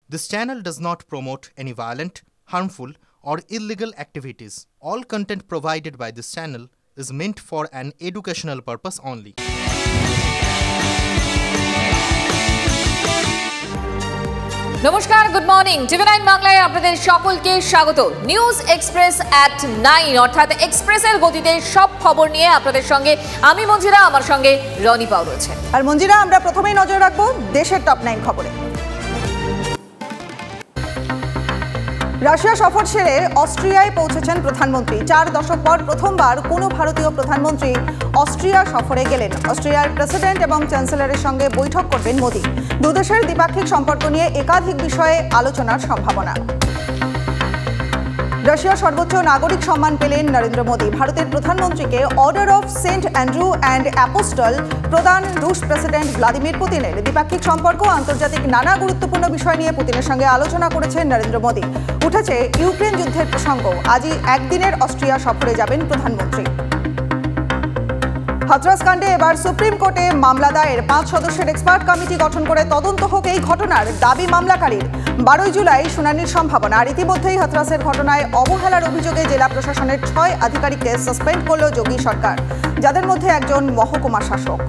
This channel does not promote any violent, harmful, or illegal activities. All content provided by this channel is meant for an educational purpose only. নমস্কার, good morning. টিভি9 বাংলায় আপনাদের সকলকে স্বাগত। News express at 9 অর্থাৎ এক্সপ্রেসের গতিতে সব খবর নিয়ে আপনাদের সঙ্গে আমি মঞ্জিরা, আমার সঙ্গে রনি পাও রয়েছে। আর মঞ্জিরা, আমরা প্রথমেই নজর রাখবো দেশের টপ 9 খবরে। রাশিয়া সফর সেরে অস্ট্রিয়ায় পৌঁছেছেন প্রধানমন্ত্রী। 4 দশক পর প্রথমবার কোনো ভারতীয় প্রধানমন্ত্রী অস্ট্রিয়া সফরে গেলেন। অস্ট্রিয়ার প্রেসিডেন্ট এবং চ্যান্সেলরের সঙ্গে বৈঠক করবেন মোদি। দুদেশের দ্বিপাক্ষিক সম্পর্ক নিয়ে একাধিক বিষয়ে আলোচনার সম্ভাবনা। রাশিয়ার সর্বোচ্চ নাগরিক সম্মান পেলেন নরেন্দ্র মোদি। ভারতের প্রধানমন্ত্রীকে order of Saint Andrew and apostle প্রদান রুশ প্রেসিডেন্ট ভ্লাদিমির পুতিনের। দ্বিপাক্ষিক সম্পর্ক আন্তর্জাতিক নানা গুরুত্বপূর্ণ বিষয় নিয়ে পুতিনের সঙ্গে আলোচনা করেছেন নরেন্দ্র মোদি। উঠেছে ইউক্রেন যুদ্ধের প্রসঙ্গ। আজই একদিনের অস্ট্রিয়া সফরে যাবেন প্রধানমন্ত্রী। হাথরাস কাণ্ডে এবার সুপ্রিম কোর্টে মামলা দায়ের। 5 সদস্যের এক্সপার্ট কমিটি গঠন করে তদন্ত হোক এই ঘটনার দাবি মামলাকারীর। 12 জুলাই শুনানির সম্ভাবনা। আর ইতিমধ্যেই হাথরাসের ঘটনায় অবহেলার অভিযোগে জেলা প্রশাসনের 6 আধিকারিককে সাসপেন্ড করল যোগী সরকার, যাদের মধ্যে একজন মহকুমা শাসক।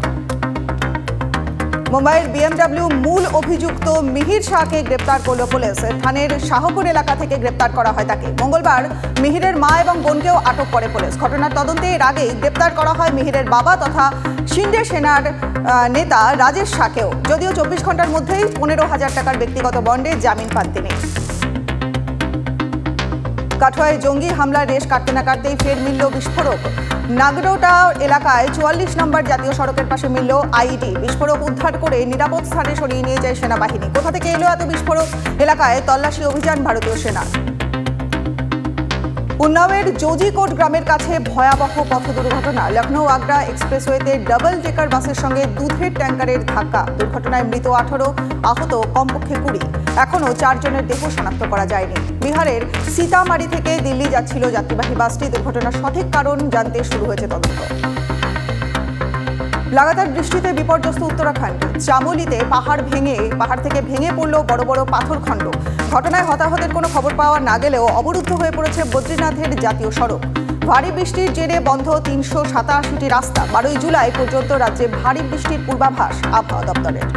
মুম্বাইয়ের BMW মূল অভিযুক্ত মিহির শাহকে গ্রেপ্তার করল পুলিশ। থানের শাহপুর এলাকা থেকে গ্রেপ্তার করা হয় তাকে। মঙ্গলবার মিহিরের মা এবং বোনকেও আটক করে পুলিশ। ঘটনার তদন্তে এর আগেই গ্রেপ্তার করা হয় মিহিরের বাবা তথা শিন্ডে সেনার নেতা রাজেশ শাহকেও। যদিও 24 ঘন্টার মধ্যেই 15,000 টাকার ব্যক্তিগত বন্ডে জামিন পান তিনি। কাঠুয়ায় জঙ্গি হামলার রেশ কাটতে না কাটতেই ফের মিলল বিস্ফোরক। নাগরোটা এলাকায় 44 নম্বর জাতীয় সড়কের পাশে মিলল আইডি। বিস্ফোরক উদ্ধার করে নিরাপদ স্থানে সরিয়ে নিয়ে যায় সেনাবাহিনী। কোথা থেকে এলো এত বিস্ফোরক? এলাকায় তল্লাশি অভিযান ভারতীয় সেনার। উন্নাওয়ের জোজিকোট গ্রামের কাছে ভয়াবহ পথ দুর্ঘটনা। লখনৌ আগ্রা এক্সপ্রেসওয়েতে ডাবল ডেকার বাসের সঙ্গে দুধের ট্যাঙ্কারের ধাক্কা। দুর্ঘটনায় মৃত 18, আহত কমপক্ষে 20। এখনও 4 জনের দেহ শনাক্ত করা যায়নি। বিহারের সীতামারি থেকে দিল্লি যাচ্ছিল যাত্রীবাহী বাসটি। দুর্ঘটনার সঠিক কারণ জানতে শুরু হয়েছে তদন্ত। লাগাতার বৃষ্টিতে বিপর্যস্ত উত্তরাখণ্ড। চামোলিতে পাহাড় থেকে ভেঙে পড়ল বড় বড় পাথরখণ্ড। ঘটনায় হতাহতের কোনো খবর পাওয়া না গেলেও অবরুদ্ধ হয়ে পড়েছে বদ্রীনাথের জাতীয় সড়ক। ভারী বৃষ্টির জেরে বন্ধ 387টি রাস্তা। 12 জুলাই পর্যন্ত রাজ্যে ভারী বৃষ্টির পূর্বাভাস আবহাওয়া দপ্তরের।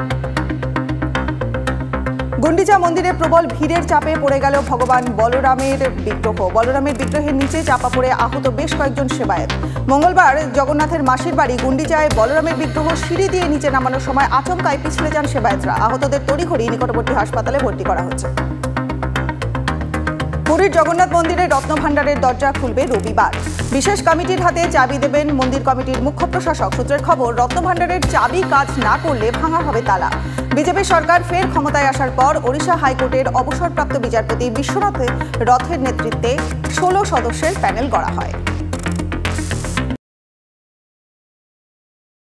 গুন্ডিচা মন্দিরে প্রবল ভিড়ের চাপে পড়ে গেল ভগবান বলরামের বিগ্রহ। বলরামের বিগ্রহের নিচে চাপা পড়ে আহত বেশ কয়েকজন সেবায়েত। মঙ্গলবার জগন্নাথের মাসির বাড়ি গুন্ডিচায় বলরামের বিগ্রহ সিঁড়ি দিয়ে নিচে নামানোর সময় আচমকায় পিছলে যান সেবায়েতরা। আহতদের তড়িঘড়ি নিকটবর্তী হাসপাতালে ভর্তি করা হচ্ছে। পুরীর জগন্নাথ মন্দিরের রত্নভাণ্ডারের দরজা খুলবে রবিবার। বিশেষ কমিটির হাতে চাবি দেবেন মন্দির কমিটির মুখ্য প্রশাসক। সূত্রের খবর, রত্নভাণ্ডারের চাবি কাজ না করলে ভাঙা হবে তালা। বিজেপি সরকার ফের ক্ষমতায় আসার পর ওড়িশা হাইকোর্টের অবসরপ্রাপ্ত বিচারপতি বিশ্বনাথ রথের নেতৃত্বে 16 সদস্যের প্যানেল গড়া হয়।